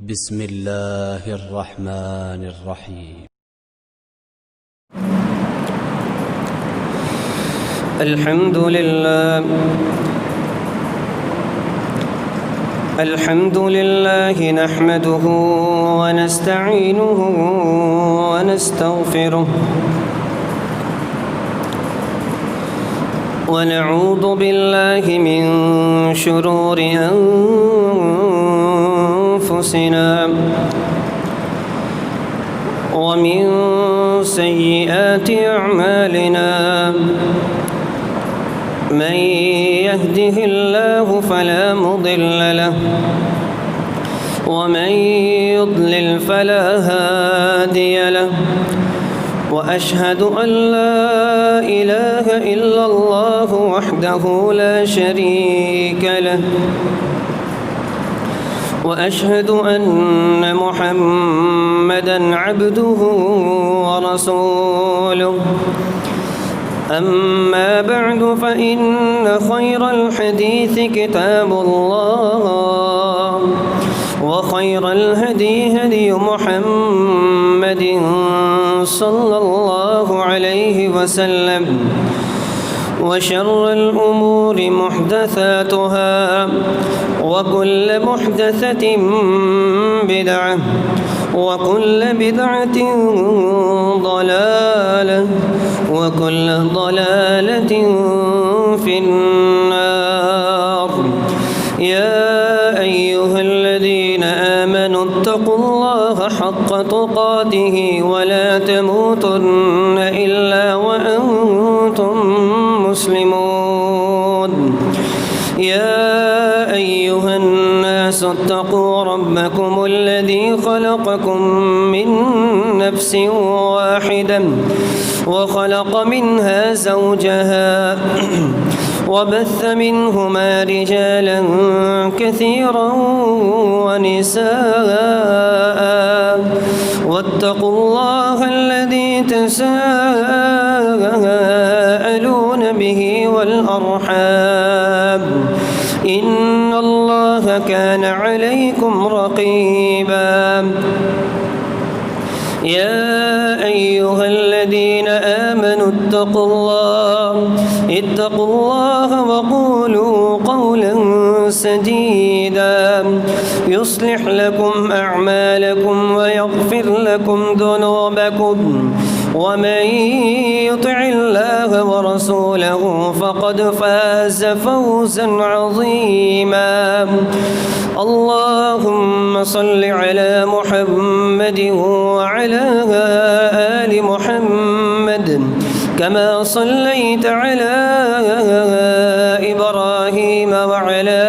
بسم الله الرحمن الرحيم. الحمد لله نحمده ونستعينه ونستغفره ونعوذ بالله من شرور أنفسنا ومن سيئات أعمالنا. من يهده الله فلا مضل له ومن يضلل فلا هادي له، وأشهد أن لا إله إلا الله وحده لا شريك له، وأشهد أن محمدًا عبده ورسوله. أما بعد فإن خير الحديث كتاب الله، وخير الهدي هدي محمد صلى الله عليه وسلم، وشر الأمور محدثاتها، وكل محدثة بدعة، وكل بدعة ضلالة، وكل ضلالة في النار. يا أيها الذين آمنوا اتقوا الله حق تقاته ولا تموتن إلا وأنتم مسلمون. يا أيها الناس اتقوا ربكم الذي خلقكم من نفس واحدة، وخلق منها زوجها، وبث منهما رجالا كثيرا ونساء. واتقوا الله الذي تساءلون به والأرحام، إن الله كان عليكم رقيبا. يا أيها الذين آمنوا اتقوا الله وقولوا قولا سديدا يصلح لكم أعمالكم ويغفر لكم ذنوبكم، ومن يطع الله ورسوله فقد فاز فوزا عظيما. اللهم صل على محمد وعلى آل محمد كما صليت على إبراهيم وعلى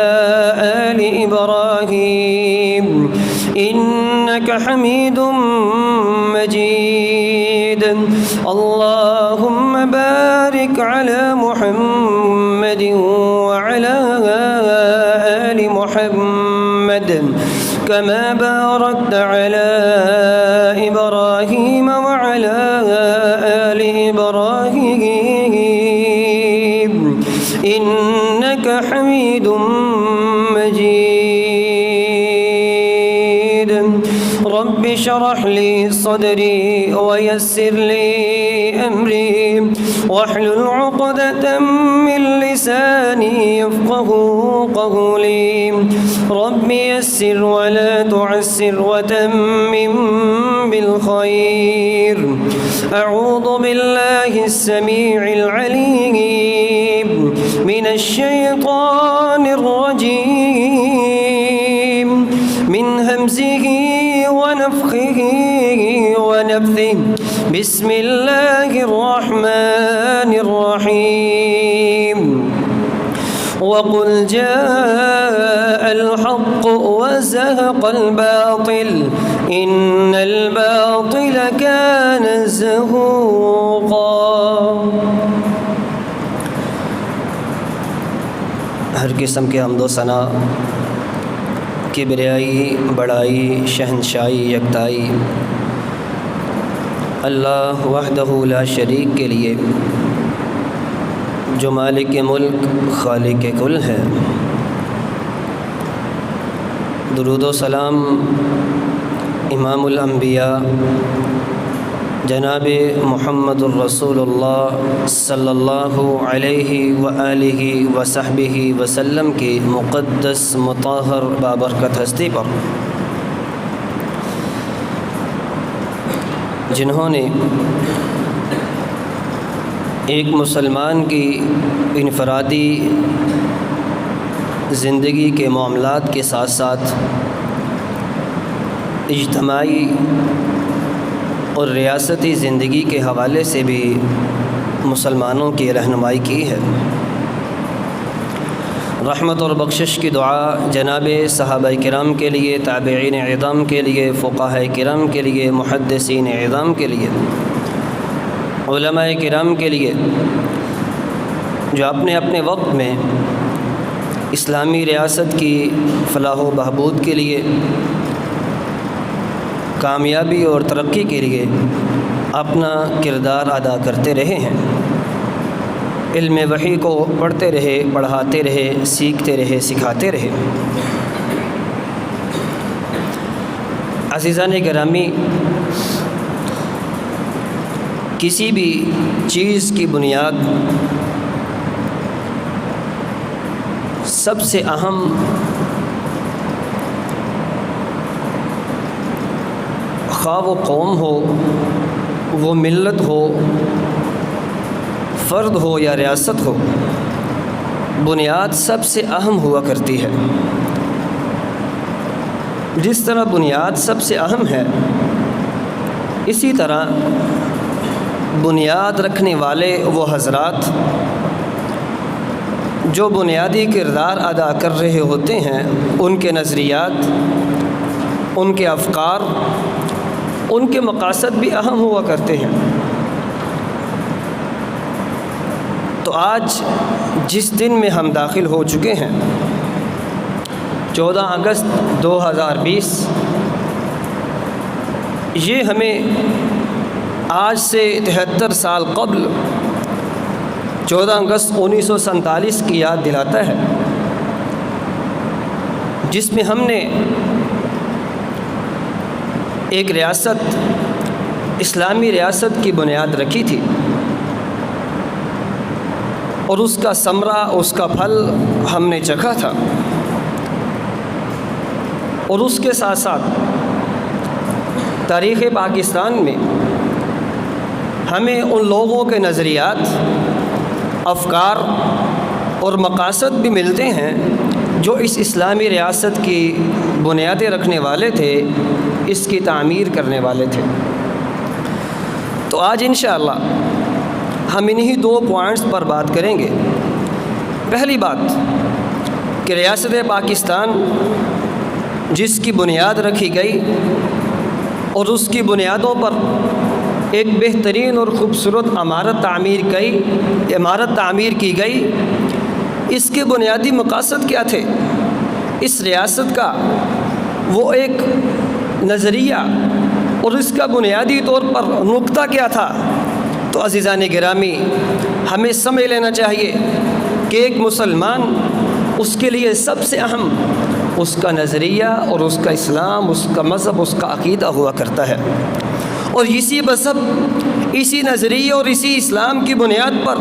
آل إبراهيم إنك حميد مجيد. اللهم بارك على محمد وعلى آل محمد كما باركت على إبراهيم وعلى آل إبراهيم إنك حميد مجيد. رب اشرح لي صدري ويسر لي أمري، واحلل عقدة من لساني يفقه قولي. رب يسر ولا تعسر وتمم بالخير. أعوذ بالله السميع العليم من الشيطان الرجيم، من همزه ونفخه ونفثه. بسم الله الرحمن الرحيم. وقل جاء الحق وزهق الباطل إن الباطل كان زهوقا. ہر قسم کے حمد و ثنا، کبریائی، بڑائی، شہنشاہی، یکتائی اللہ وحدہ لا شریک کے لیے، جو مالک ملک خالق کل ہے۔ درود و سلام امام الانبیاء جناب محمد الرسول اللہ صلی اللہ علیہ وآلہ وصحبہ وسلم کی مقدس مطہر بابرکت ہستی پر، جنہوں نے ایک مسلمان کی انفرادی زندگی کے معاملات کے ساتھ ساتھ اجتماعی اور ریاستی زندگی کے حوالے سے بھی مسلمانوں کی رہنمائی کی ہے۔ رحمت اور بخشش کی دعا جناب صحابہ کرام کے لیے، تابعین اعظام کے لیے، فقہاء کرام کے لیے، محدثین اعظام کے لیے، علماء کرام کے لیے، جو اپنے اپنے وقت میں اسلامی ریاست کی فلاح و بہبود کے لیے، کامیابی اور ترقی کے لیے اپنا کردار ادا کرتے رہے ہیں، علم وحی کو پڑھتے رہے، پڑھاتے رہے، سیکھتے رہے، سکھاتے رہے۔ عزیزان گرامی، کسی بھی چیز کی بنیاد سب سے اہم خواہ وہ قوم ہو، وہ ملت ہو، فرد ہو یا ریاست ہو، بنیاد سب سے اہم ہوا کرتی ہے۔ جس طرح بنیاد سب سے اہم ہے، اسی طرح بنیاد رکھنے والے وہ حضرات جو بنیادی کردار ادا کر رہے ہوتے ہیں، ان کے نظریات، ان کے افکار، ان کے مقاصد بھی اہم ہوا کرتے ہیں۔ تو آج جس دن میں ہم داخل ہو چکے ہیں، 14 اگست 2020، یہ ہمیں آج سے 73 سال قبل 14 اگست 1947 کی یاد دلاتا ہے، جس میں ہم نے ایک ریاست، اسلامی ریاست کی بنیاد رکھی تھی، اور اس کا ثمرہ، اس کا پھل ہم نے چکھا تھا۔ اور اس کے ساتھ ساتھ تاریخ پاکستان میں ہمیں ان لوگوں کے نظریات، افکار اور مقاصد بھی ملتے ہیں جو اس اسلامی ریاست کی بنیادیں رکھنے والے تھے، اس کی تعمیر کرنے والے تھے۔ تو آج انشاءاللہ ہم انہی 2 پوائنٹس پر بات کریں گے۔ پہلی بات کہ ریاست پاکستان جس کی بنیاد رکھی گئی اور اس کی بنیادوں پر ایک بہترین اور خوبصورت عمارت تعمیر کی گئی، اس کے بنیادی مقاصد کیا تھے؟ اس ریاست کا وہ ایک نظریہ اور اس کا بنیادی طور پر نقطہ کیا تھا؟ تو عزیزان گرامی، ہمیں سمجھ لینا چاہیے کہ ایک مسلمان، اس کے لیے سب سے اہم اس کا نظریہ اور اس کا اسلام، اس کا مذہب، اس کا عقیدہ ہوا کرتا ہے۔ اور اسی مذہب، اسی نظریے اور اسی اسلام کی بنیاد پر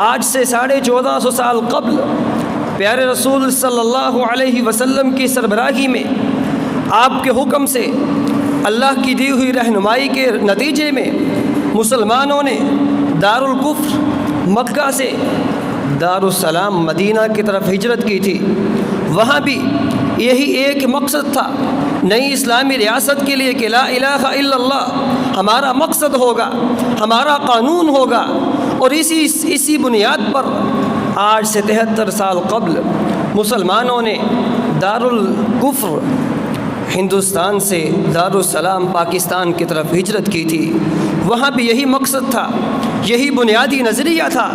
آج سے 1450 سال قبل پیارے رسول صلی اللہ علیہ وسلم کی سربراہی میں، آپ کے حکم سے، اللہ کی دی ہوئی رہنمائی کے نتیجے میں مسلمانوں نے دارالکفر مکہ سے دارالسلام مدینہ کی طرف ہجرت کی تھی۔ وہاں بھی یہی ایک مقصد تھا، نئی اسلامی ریاست کے لیے، کہ لا الہ الا اللہ ہمارا مقصد ہوگا، ہمارا قانون ہوگا۔ اور اسی بنیاد پر آج سے 73 سال قبل مسلمانوں نے دارالکفر ہندوستان سے دارالسلام پاکستان کی طرف ہجرت کی تھی۔ وہاں بھی یہی مقصد تھا، یہی بنیادی نظریہ تھا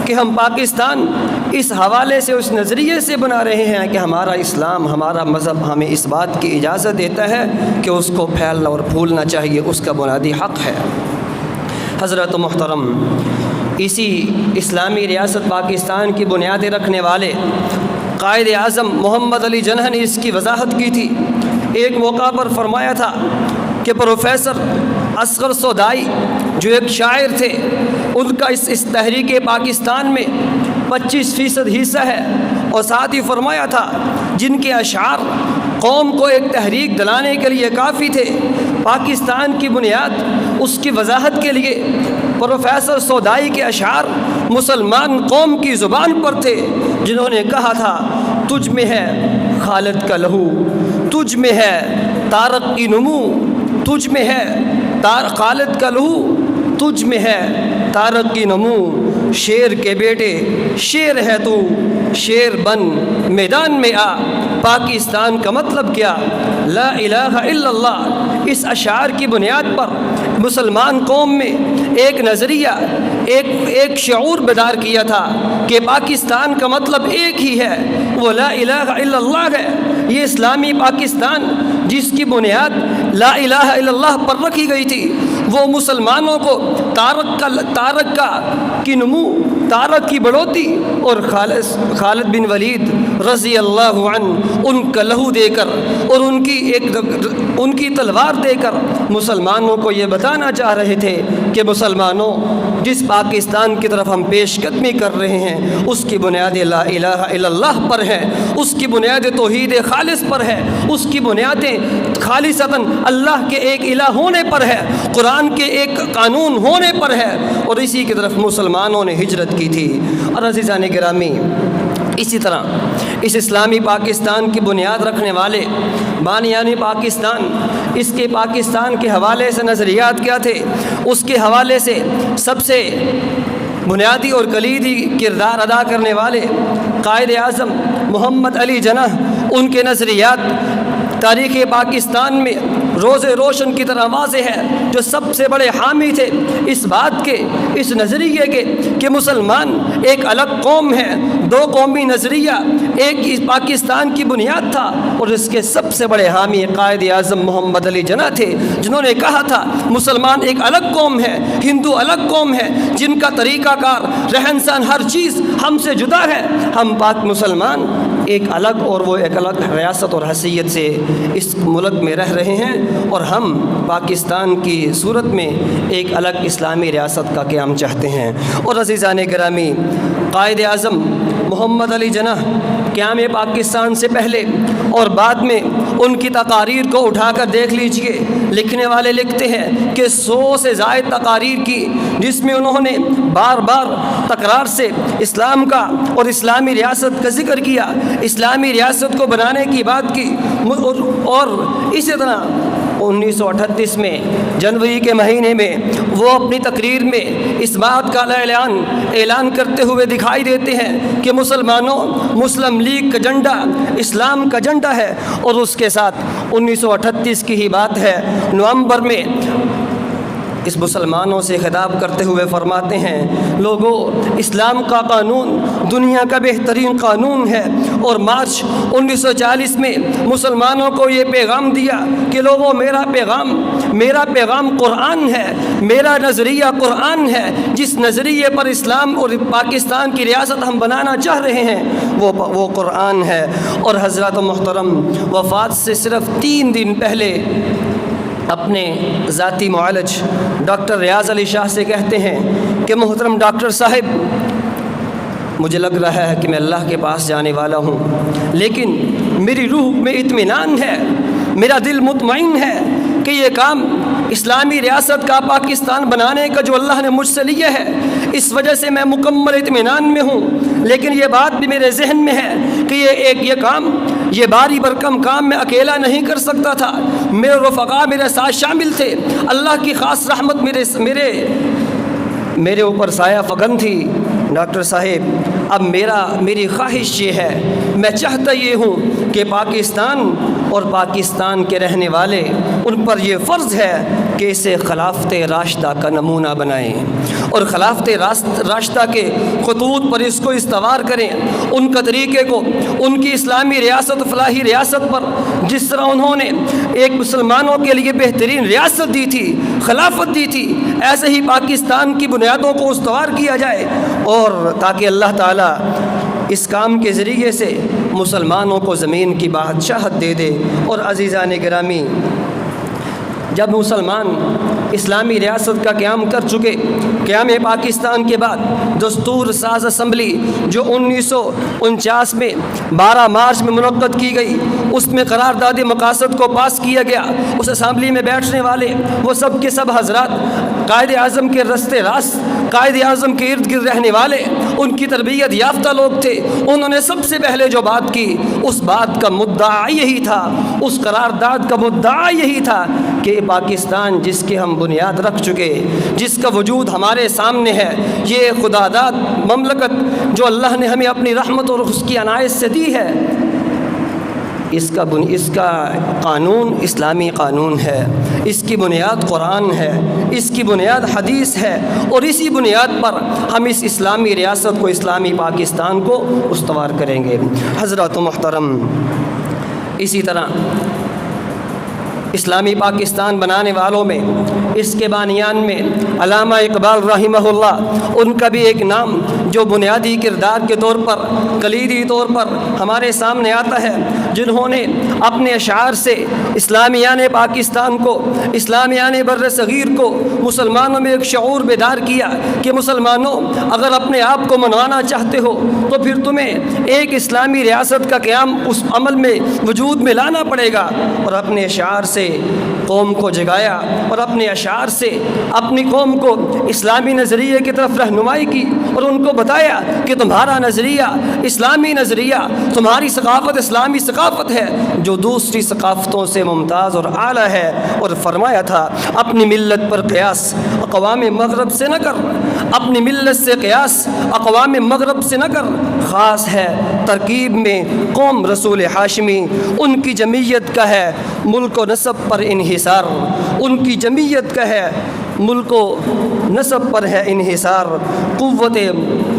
کہ ہم پاکستان اس حوالے سے، اس نظریے سے بنا رہے ہیں کہ ہمارا اسلام، ہمارا مذہب ہمیں اس بات کی اجازت دیتا ہے کہ اس کو پھیلنا اور پھولنا چاہیے، اس کا بنیادی حق ہے۔ حضرت محترم، اسی اسلامی ریاست پاکستان کی بنیادیں رکھنے والے قائد اعظم محمد علی جناح نے اس کی وضاحت کی تھی۔ ایک موقع پر فرمایا تھا کہ پروفیسر اصغر سودائی جو ایک شاعر تھے، ان کا اس تحریک پاکستان میں 25% حصہ ہے، اور ساتھ ہی فرمایا تھا جن کے اشعار قوم کو ایک تحریک دلانے کے لیے کافی تھے، پاکستان کی بنیاد اس کی وضاحت کے لیے پروفیسر سودائی کے اشعار مسلمان قوم کی زبان پر تھے، جنہوں نے کہا تھا تجھ میں ہے خالد کا لہو، تجھ میں ہے طارق کی نمو، تجھ میں ہے خالد کا لہو، تجھ میں ہے طارق کی نمو، شیر کے بیٹے شیر ہے تو، شیر بن میدان میں آ، پاکستان کا مطلب کیا لا الہ الا اللہ۔ اس اشعار کی بنیاد پر مسلمان قوم میں ایک نظریہ، ایک شعور بیدار کیا تھا کہ پاکستان کا مطلب ایک ہی ہے، وہ لا الہ الا اللہ ہے۔ یہ اسلامی پاکستان جس کی بنیاد لا الہ الا اللہ پر رکھی گئی تھی، وہ مسلمانوں کو طارق کی نمو، طارق کی بڑھوتی اور خالد بن ولید رضی اللہ عنہ ان کا لہو دے کر اور ان کی تلوار دے کر مسلمانوں کو یہ بتانا چاہ رہے تھے کہ مسلمانوں، جس پاکستان کی طرف ہم پیش قدمی کر رہے ہیں اس کی بنیاد لا الہ الا اللہ پر ہے، اس کی بنیاد توحید خالص پر ہے، اس کی بنیادیں خالصتاً اللہ کے ایک الہ ہونے پر ہے، قرآن کے ایک قانون ہونے پر ہے، اور اسی کی طرف مسلمانوں نے ہجرت کی تھی۔ اور عزیزان گرامی، اسی طرح اس اسلامی پاکستان کی بنیاد رکھنے والے بانیان پاکستان، اس کے پاکستان کے حوالے سے نظریات کیا تھے، اس کے حوالے سے سب سے بنیادی اور کلیدی کردار ادا کرنے والے قائد اعظم محمد علی جناح، ان کے نظریات تاریخ پاکستان میں روز روشن کی طرح واضح ہے، جو سب سے بڑے حامی تھے اس بات کے، اس نظریے کے کہ مسلمان ایک الگ قوم ہے، دو قومی نظریہ ایک پاکستان کی بنیاد تھا، اور اس کے سب سے بڑے حامی قائد اعظم محمد علی جناح تھے، جنہوں نے کہا تھا مسلمان ایک الگ قوم ہے، ہندو الگ قوم ہے، جن کا طریقہ کار، رہن سہن، ہر چیز ہم سے جدا ہے، ہم پاک مسلمان ایک الگ، اور وہ ایک الگ ریاست اور حیثیت سے اس ملک میں رہ رہے ہیں، اور ہم پاکستان کی صورت میں ایک الگ اسلامی ریاست کا قیام چاہتے ہیں۔ اور عزیزان گرامی، قائد اعظم محمد علی جناح قیام پاکستان سے پہلے اور بعد میں ان کی تقاریر کو اٹھا کر دیکھ لیجئے، لکھنے والے لکھتے ہیں کہ 100 سے زائد تقاریر کی، جس میں انہوں نے بار بار تکرار سے اسلام کا اور اسلامی ریاست کا ذکر کیا، اسلامی ریاست کو بنانے کی بات کی، اور اسی طرح 1938 میں جنوری کے مہینے میں وہ اپنی تقریر میں اس بات کا اعلان کرتے ہوئے دکھائی دیتے ہیں کہ مسلمانوں، مسلم لیگ کا جھنڈا اسلام کا جھنڈا ہے، اور اس کے ساتھ 1938 کی ہی بات ہے، نومبر میں اس مسلمانوں سے خطاب کرتے ہوئے فرماتے ہیں، لوگوں، اسلام کا قانون دنیا کا بہترین قانون ہے، اور مارچ 1940 میں مسلمانوں کو یہ پیغام دیا کہ لوگوں، میرا پیغام قرآن ہے، میرا نظریہ قرآن ہے، جس نظریے پر اسلام اور پاکستان کی ریاست ہم بنانا چاہ رہے ہیں وہ قرآن ہے۔ اور حضرات محترم وفات سے صرف 3 دن پہلے اپنے ذاتی معالج ڈاکٹر ریاض علی شاہ سے کہتے ہیں کہ محترم ڈاکٹر صاحب، مجھے لگ رہا ہے کہ میں اللہ کے پاس جانے والا ہوں، لیکن میری روح میں اطمینان ہے، میرا دل مطمئن ہے کہ یہ کام اسلامی ریاست کا پاکستان بنانے کا جو اللہ نے مجھ سے لیا ہے، اس وجہ سے میں مکمل اطمینان میں ہوں، لیکن یہ بات بھی میرے ذہن میں ہے کہ یہ باری برکم کام میں اکیلا نہیں کر سکتا تھا، میرے رفقا میرے ساتھ شامل تھے، اللہ کی خاص رحمت میرے اوپر سایہ فگن تھی۔ ڈاکٹر صاحب، اب میری خواہش یہ ہے، میں چاہتا یہ ہوں کہ پاکستان اور پاکستان کے رہنے والے، ان پر یہ فرض ہے کہ اسے خلافت راشدہ کا نمونہ بنائیں، اور خلافت راشدہ کے خطوط پر اس کو استوار کریں، ان کا طریقے کو، ان کی اسلامی ریاست، فلاحی ریاست پر جس طرح انہوں نے ایک مسلمانوں کے لیے بہترین ریاست دی تھی، خلافت دی تھی، ایسے ہی پاکستان کی بنیادوں کو استوار کیا جائے، اور تاکہ اللہ تعالیٰ اس کام کے ذریعے سے مسلمانوں کو زمین کی بادشاہت دے دے۔ اور عزیزان گرامی، جب مسلمان اسلامی ریاست کا قیام کر چکے، قیام پاکستان کے بعد دستور ساز اسمبلی جو 1949 میں 12 مارچ میں منعقد کی گئی، اس میں قرارداد مقاصد کو پاس کیا گیا۔ اس اسمبلی میں بیٹھنے والے وہ سب کے سب حضرات قائد اعظم کے رستے راست، قائد اعظم کے ارد گرد رہنے والے، ان کی تربیت یافتہ لوگ تھے۔ انہوں نے سب سے پہلے جو بات کی، اس بات کا مدعا یہی تھا، اس قرارداد کا مدعا یہی تھا کہ پاکستان جس کے ہم بنیاد رکھ چکے، جس کا وجود ہمارے سامنے ہے، یہ خداداد مملکت جو اللہ نے ہمیں اپنی رحمت اور اس کی عنایت سے دی ہے، اس کا قانون اسلامی قانون ہے، اس کی بنیاد قرآن ہے، اس کی بنیاد حدیث ہے، اور اسی بنیاد پر ہم اس اسلامی ریاست کو، اسلامی پاکستان کو استوار کریں گے۔ حضرات محترم، اسی طرح اسلامی پاکستان بنانے والوں میں، اس کے بانیان میں علامہ اقبال رحمہ اللہ، ان کا بھی ایک نام جو بنیادی کردار کے طور پر، کلیدی طور پر ہمارے سامنے آتا ہے، جنہوں نے اپنے اشعار سے اسلامیان پاکستان کو، اسلامیان بر صغیر کو، مسلمانوں میں ایک شعور بیدار کیا کہ مسلمانوں، اگر اپنے آپ کو منوانا چاہتے ہو تو پھر تمہیں ایک اسلامی ریاست کا قیام اس عمل میں وجود میں لانا پڑے گا۔ اور اپنے اشعار سے قوم کو جگایا، اور اپنے اشعار سے اپنی قوم کو اسلامی نظریے کی طرف رہنمائی کی، اور ان کو بتایا کہ تمہارا نظریہ اسلامی نظریہ، تمہاری ثقافت اسلامی ثقافت ہے جو دوسری ثقافتوں سے ممتاز اور اعلیٰ ہے۔ اور فرمایا تھا، اپنی ملت پر قیاس اقوام مغرب سے نہ کر، اپنی ملت سے قیاس اقوام مغرب سے نہ کر، خاص ہے ترکیب میں قوم رسول ہاشمی، ان کی جمعیت کا ہے ملک و نسب پر انحصار، ان کی جمعیت کا ہے ملک و نسب پر ہے انحصار، قوت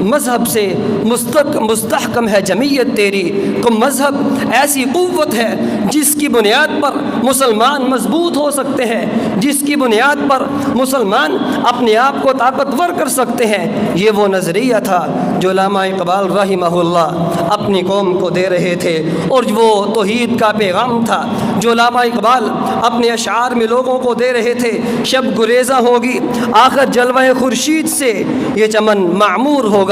مذہب سے مستحکم ہے جمعیت تیری، کو مذہب ایسی قوت ہے جس کی بنیاد پر مسلمان مضبوط ہو سکتے ہیں، جس کی بنیاد پر مسلمان اپنے آپ کو طاقتور کر سکتے ہیں۔ یہ وہ نظریہ تھا جو علامہ اقبال رحمہ اللہ اپنی قوم کو دے رہے تھے، اور وہ توحید کا پیغام تھا جو علامہ اقبال اپنے اشعار میں لوگوں کو دے رہے تھے۔ شب گریزہ ہوگی آخر جلوہ خورشید سے، یہ چمن معمور ہوگا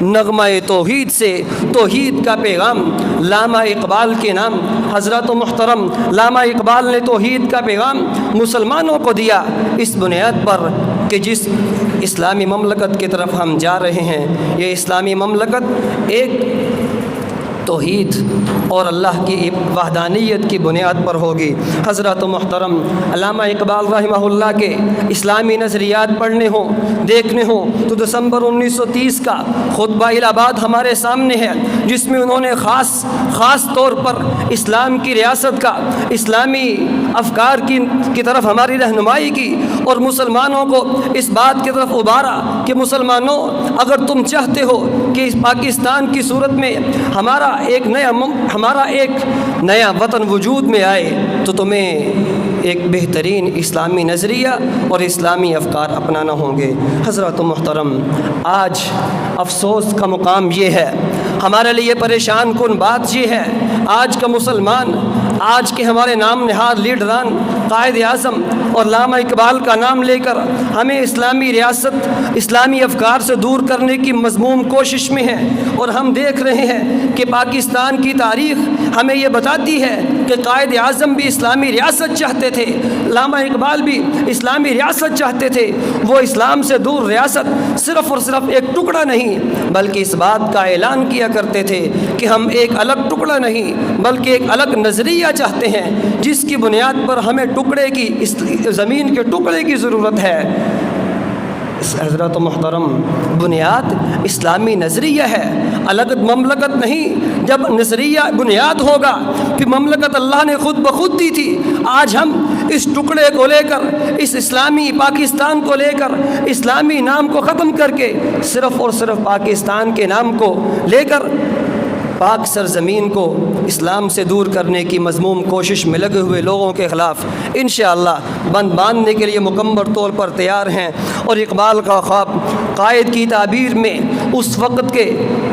نغمہ توحید سے، توحید کا پیغام علامہ اقبال کے نام۔ حضرات و محترم، علامہ اقبال نے توحید کا پیغام مسلمانوں کو دیا اس بنیاد پر کہ جس اسلامی مملکت کی طرف ہم جا رہے ہیں، یہ اسلامی مملکت ایک توحید اور اللہ کی وحدانیت کی بنیاد پر ہوگی۔ حضرات و محترم، علامہ اقبال رحمہ اللہ کے اسلامی نظریات پڑھنے ہوں، دیکھنے ہوں تو دسمبر 1930 کا خطبہ الہ آباد ہمارے سامنے ہے، جس میں انہوں نے خاص طور پر اسلام کی ریاست کا، اسلامی افکار کی طرف ہماری رہنمائی کی، اور مسلمانوں کو اس بات کی طرف ابھارا کہ مسلمانوں، اگر تم چاہتے ہو کہ اس پاکستان کی صورت میں ہمارا ایک نیا وطن وجود میں آئے تو تمہیں ایک بہترین اسلامی نظریہ اور اسلامی افکار اپنانا ہوں گے۔ حضرات محترم، آج افسوس کا مقام یہ ہے، ہمارے لیے پریشان کن بات یہ ہے، آج کا مسلمان، آج کے ہمارے نام نہاد لیڈران، قائد اعظم اور علامہ اقبال کا نام لے کر ہمیں اسلامی ریاست، اسلامی افکار سے دور کرنے کی مذموم کوشش میں ہیں، اور ہم دیکھ رہے ہیں کہ پاکستان کی تاریخ ہمیں یہ بتاتی ہے کہ قائد اعظم بھی اسلامی ریاست چاہتے تھے، علامہ اقبال بھی اسلامی ریاست چاہتے تھے۔ وہ اسلام سے دور ریاست صرف اور صرف ایک ٹکڑا نہیں، بلکہ اس بات کا اعلان کیا کرتے تھے کہ ہم ایک الگ ٹکڑا نہیں بلکہ ایک الگ نظریہ چاہتے ہیں، جس کی بنیاد پر ہمیں ٹکڑے کی، زمین کے ٹکڑے کی ضرورت ہے۔ حضرات محترم، بنیاد اسلامی نظریہ ہے، الگ مملکت نہیں۔ جب نظریہ بنیاد ہوگا پھر مملکت اللہ نے خود بخود دی تھی۔ آج ہم اس ٹکڑے کو لے کر، اس اسلامی پاکستان کو لے کر، اسلامی نام کو ختم کر کے صرف اور صرف پاکستان کے نام کو لے کر پاک سرزمین کو اسلام سے دور کرنے کی مذموم کوشش میں لگے ہوئے لوگوں کے خلاف انشاءاللہ بند باندھنے کے لیے مکمل طور پر تیار ہیں۔ اور اقبال کا خواب، قائد کی تعبیر میں، اس وقت کے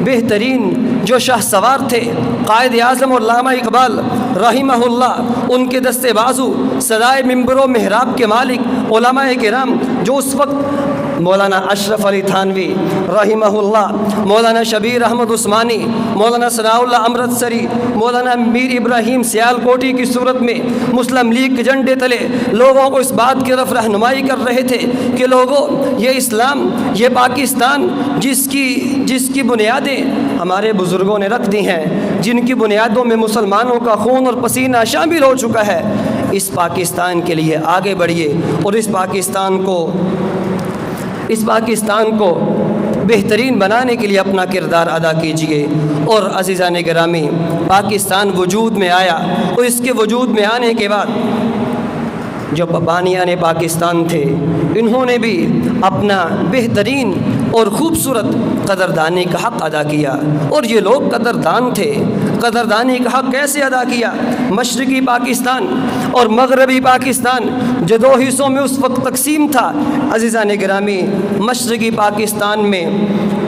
بہترین جو شاہ سوار تھے، قائد اعظم اور علامہ اقبال رحمہ اللہ، ان کے دستے بازو، سرائے منبر و محراب کے مالک علماء کرام، جو اس وقت مولانا اشرف علی تھانوی رحمہ اللہ، مولانا شبیر احمد عثمانی، مولانا ثناء اللہ امرتسری، مولانا میر ابراہیم سیال کوٹی کی صورت میں مسلم لیگ کے جھنڈے تلے لوگوں کو اس بات کی طرف رہنمائی کر رہے تھے کہ لوگوں، یہ اسلام، یہ پاکستان جس کی بنیادیں ہمارے بزرگوں نے رکھ دی ہیں، جن کی بنیادوں میں مسلمانوں کا خون اور پسینہ شامل ہو چکا ہے، اس پاکستان کے لیے آگے بڑھیے اور اس پاکستان کو بہترین بنانے کے لیے اپنا کردار ادا کیجیے۔ اور عزیزان گرامی، پاکستان وجود میں آیا اور اس کے وجود میں آنے کے بعد جو بانیان پاکستان تھے، انہوں نے بھی اپنا بہترین اور خوبصورت قدردانی کا حق ادا کیا۔ اور یہ لوگ قدردان تھے۔ قدردانی کا حق کیسے ادا کیا؟ مشرقی پاکستان اور مغربی پاکستان جو دو حصوں میں اس وقت تقسیم تھا، عزیزان گرامی، مشرقی پاکستان میں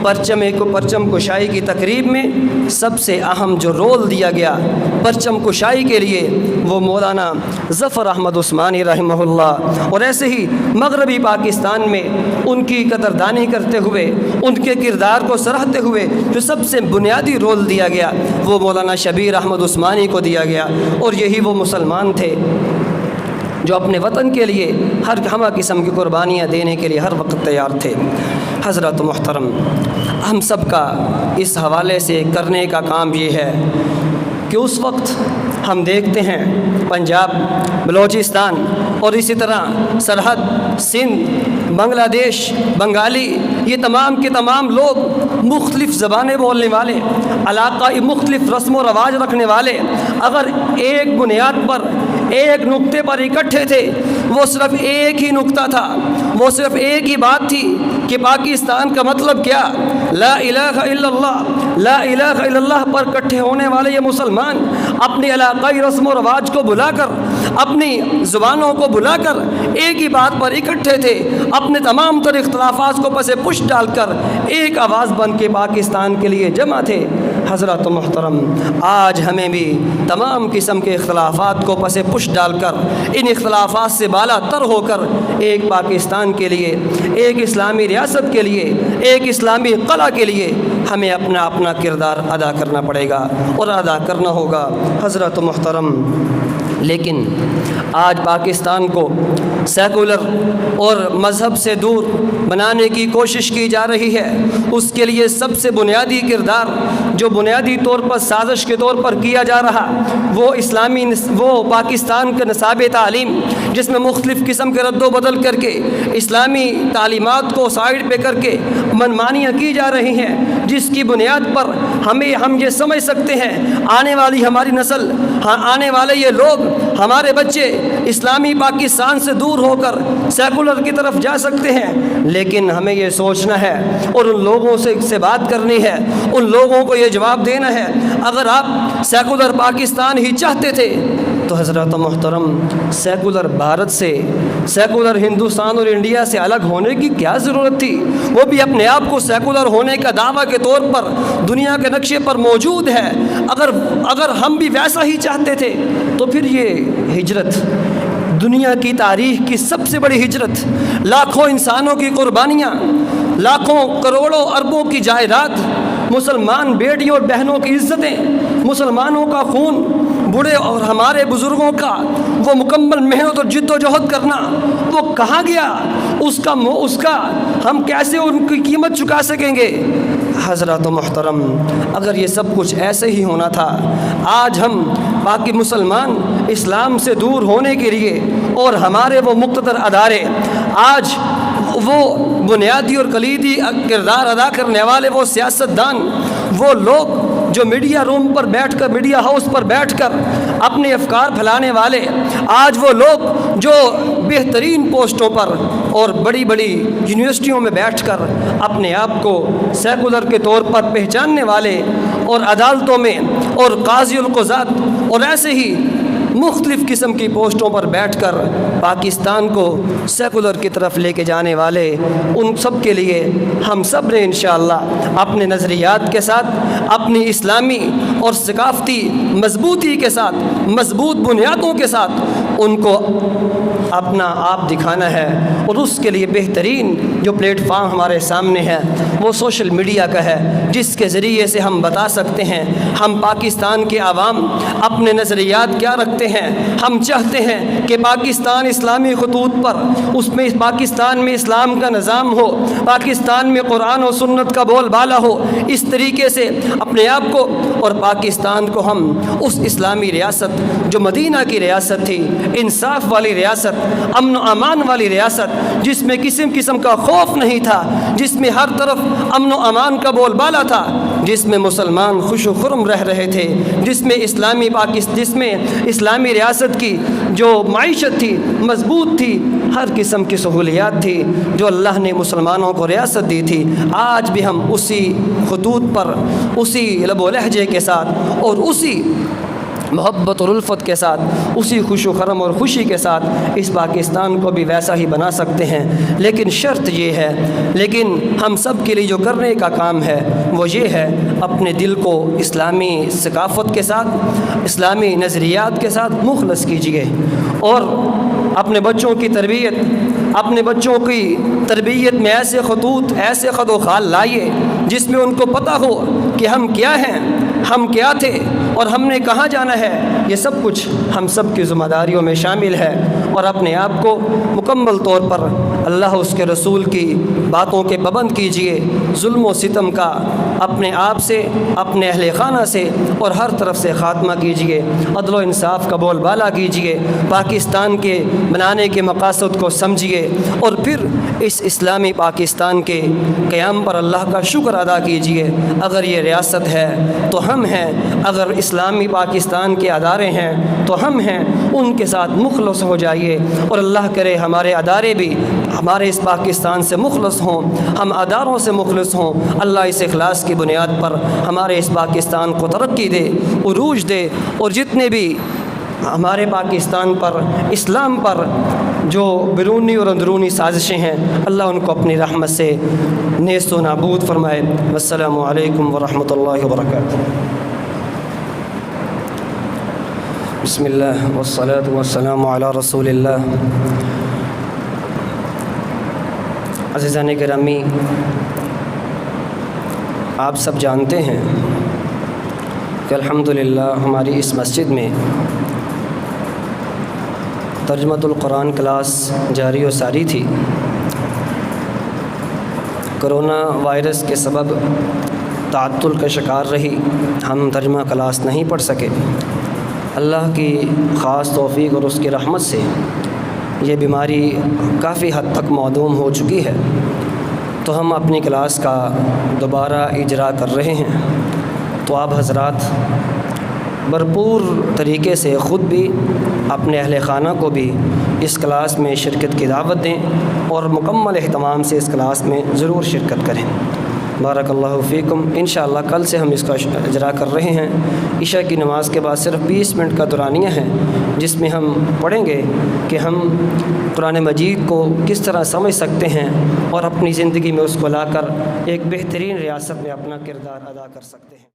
پرچم کشائی کی تقریب میں سب سے اہم جو رول دیا گیا پرچم کشائی کے لیے، وہ مولانا ظفر احمد عثمانی رحمہ اللہ، اور ایسے ہی مغربی پاکستان میں ان کی قدردانی کرتے ہوئے، ان کے کردار کو سراہتے ہوئے جو سب سے بنیادی رول دیا گیا وہ مولانا شبیر احمد عثمانی کو دیا گیا۔ اور یہی وہ مسلمان تھے جو اپنے وطن کے لیے ہر قسم کی قربانیاں دینے کے لیے ہر وقت تیار تھے۔ حضرات محترم، ہم سب کا اس حوالے سے کرنے کا کام یہ ہے کہ اس وقت ہم دیکھتے ہیں پنجاب، بلوچستان اور اسی طرح سرحد، سندھ، بنگلہ دیش، بنگالی، یہ تمام کے تمام لوگ مختلف زبانیں بولنے والے، علاقائی مختلف رسم و رواج رکھنے والے، اگر ایک بنیاد پر ایک نقطے پر اکٹھے تھے، وہ صرف ایک ہی نقطہ تھا، وہ صرف ایک ہی بات تھی کہ پاکستان کا مطلب کیا؟ لا الہ الا اللہ، لا الہ الا اللہ پر اکٹھے ہونے والے یہ مسلمان اپنی علاقائی رسم و رواج کو بلا کر، اپنی زبانوں کو بلا کر ایک ہی بات پر اکٹھے تھے، اپنے تمام تر اختلافات کو پس پش ڈال کر ایک آواز بن کے پاکستان کے لیے جمع تھے۔ حضرات محترم، آج ہمیں بھی تمام قسم کے اختلافات کو پس پش ڈال کر، ان اختلافات سے بالا تر ہو کر ایک پاکستان کے لیے، ایک اسلامی ریاست کے لیے، ایک اسلامی قلعہ کے لیے ہمیں اپنا کردار ادا کرنا پڑے گا اور ادا کرنا ہوگا۔ حضرات محترم، لیکن آج پاکستان کو سیکولر اور مذہب سے دور بنانے کی کوشش کی جا رہی ہے۔ اس کے لیے سب سے بنیادی کردار جو بنیادی طور پر سازش کے طور پر کیا جا رہا وہ پاکستان کا نصاب تعلیم، جس میں مختلف قسم کے رد و بدل کر کے اسلامی تعلیمات کو سائڈ پہ کر کے منمانیاں کی جا رہی ہیں، جس کی بنیاد پر ہم یہ سمجھ سکتے ہیں آنے والی ہماری نسل، آنے والے یہ لوگ، ہمارے بچے اسلامی پاکستان سے دور ہو کر سیکولر کی طرف جا سکتے ہیں۔ لیکن ہمیں یہ سوچنا ہے اور ان لوگوں سے بات کرنی ہے، ان لوگوں کو یہ جواب دینا ہے، اگر آپ سیکولر پاکستان ہی چاہتے تھے تو حضرات محترم، سیکولر بھارت سے، سیکولر ہندوستان اور انڈیا سے الگ ہونے کی کیا ضرورت تھی؟ وہ بھی اپنے آپ کو سیکولر ہونے کا دعویٰ کے طور پر دنیا کے نقشے پر موجود ہے۔ اگر ہم بھی ویسا ہی چاہتے تھے تو پھر یہ ہجرت، دنیا کی تاریخ کی سب سے بڑی ہجرت، لاکھوں انسانوں کی قربانیاں، لاکھوں کروڑوں اربوں کی جائیداد، مسلمان بیٹیوں اور بہنوں کی عزتیں، مسلمانوں کا خون، بوڑھے اور ہمارے بزرگوں کا وہ مکمل محنت اور جد و جہد کرنا، وہ کہاں گیا؟ اس کا ہم کیسے ان کی قیمت چکا سکیں گے؟ حضرات محترم، اگر یہ سب کچھ ایسے ہی ہونا تھا، آج ہم باقی مسلمان اسلام سے دور ہونے کے لیے اور ہمارے وہ مقتدر ادارے، آج وہ بنیادی اور کلیدی کردار ادا کرنے والے وہ سیاستدان، وہ لوگ جو میڈیا روم پر بیٹھ کر، میڈیا ہاؤس پر بیٹھ کر اپنے افکار پھیلانے والے، آج وہ لوگ جو بہترین پوسٹوں پر اور بڑی بڑی یونیورسٹیوں میں بیٹھ کر اپنے آپ کو سیکولر کے طور پر پہچاننے والے اور عدالتوں میں اور قاضی القضات اور ایسے ہی مختلف قسم کی پوسٹوں پر بیٹھ کر پاکستان کو سیکولر کی طرف لے کے جانے والے ان سب کے لیے ہم سب نے انشاءاللہ اپنے نظریات کے ساتھ، اپنی اسلامی اور ثقافتی مضبوطی کے ساتھ، مضبوط بنیادوں کے ساتھ ان کو اپنا آپ دکھانا ہے، اور اس کے لیے بہترین جو پلیٹ فارم ہمارے سامنے ہے وہ سوشل میڈیا کا ہے، جس کے ذریعے سے ہم بتا سکتے ہیں ہم پاکستان کے عوام اپنے نظریات کیا رکھتے ہیں۔ ہم چاہتے ہیں کہ پاکستان اسلامی خطوط پر، اس میں پاکستان میں اسلام کا نظام ہو، پاکستان میں قرآن و سنت کا بول بالا ہو، اس طریقے سے اپنے آپ کو اور پاکستان کو ہم اس اسلامی ریاست جو مدینہ کی ریاست تھی، انصاف والی ریاست، امن و امان والی ریاست، جس میں قسم کا خوف نہیں تھا، جس میں ہر طرف امن و امان کا بول بالا تھا، جس میں مسلمان خوش و خرم رہ رہے تھے، جس میں اسلامی ریاست کی جو معیشت تھی مضبوط تھی، ہر قسم کی سہولیات تھی جو اللہ نے مسلمانوں کو ریاست دی تھی، آج بھی ہم اسی خطوط پر، اسی لب و لہجے کے ساتھ اور اسی محبت اور الفت کے ساتھ، اسی خوش و خرم اور خوشی کے ساتھ اس پاکستان کو بھی ویسا ہی بنا سکتے ہیں۔ لیکن شرط یہ ہے، لیکن ہم سب کے لیے جو کرنے کا کام ہے وہ یہ ہے، اپنے دل کو اسلامی ثقافت کے ساتھ، اسلامی نظریات کے ساتھ مخلص کیجیے، اور اپنے بچوں کی تربیت میں ایسے خطوط، ایسے خد و خال لائیے جس میں ان کو پتہ ہو کہ ہم کیا ہیں، ہم کیا تھے اور ہم نے کہاں جانا ہے۔ یہ سب کچھ ہم سب کی ذمہ داریوں میں شامل ہے، اور اپنے آپ کو مکمل طور پر اللہ اس کے رسول کی باتوں کے پابند کیجیے، ظلم و ستم کا اپنے آپ سے، اپنے اہل خانہ سے اور ہر طرف سے خاتمہ کیجیے، عدل و انصاف کا بول بالا کیجیے، پاکستان کے بنانے کے مقاصد کو سمجھیے، اور پھر اس اسلامی پاکستان کے قیام پر اللہ کا شکر ادا کیجیے۔ اگر یہ ریاست ہے تو ہم ہیں، اگر اسلامی پاکستان کے ادارے ہیں تو ہم ہیں، ان کے ساتھ مخلص ہو جائیے، اور اللہ کرے ہمارے ادارے بھی ہمارے اس پاکستان سے مخلص ہوں، ہم اداروں سے مخلص ہوں۔ اللہ اس اخلاص کی بنیاد پر ہمارے اس پاکستان کو ترقی دے، عروج دے، اور جتنے بھی ہمارے پاکستان پر، اسلام پر جو بیرونی اور اندرونی سازشیں ہیں، اللہ ان کو اپنی رحمت سے نیست و نابود فرمائے۔ والسلام علیکم ورحمۃ اللہ وبرکاتہ۔ بسم اللہ والصلاة والسلام علی رسول اللہ۔ عزیزان گرامی، آپ سب جانتے ہیں کہ الحمدللہ ہماری اس مسجد میں ترجمۃ القرآن کلاس جاری و ساری تھی۔ کرونا وائرس کے سبب تعطل کا شکار رہی، ہم ترجمہ کلاس نہیں پڑھ سکے۔ اللہ کی خاص توفیق اور اس کی رحمت سے یہ بیماری کافی حد تک معدوم ہو چکی ہے، تو ہم اپنی کلاس کا دوبارہ اجرا کر رہے ہیں۔ تو آپ حضرات بھرپور طریقے سے خود بھی، اپنے اہل خانہ کو بھی اس کلاس میں شرکت کی دعوت دیں، اور مکمل اہتمام سے اس کلاس میں ضرور شرکت کریں۔ بارک اللہ فیکم۔ انشاءاللہ کل سے ہم اس کا اجرا کر رہے ہیں۔ عشاء کی نماز کے بعد صرف 20 منٹ کا دورانیہ ہے، جس میں ہم پڑھیں گے کہ ہم قرآن مجید کو کس طرح سمجھ سکتے ہیں اور اپنی زندگی میں اس کو لا کر ایک بہترین ریاست میں اپنا کردار ادا کر سکتے ہیں۔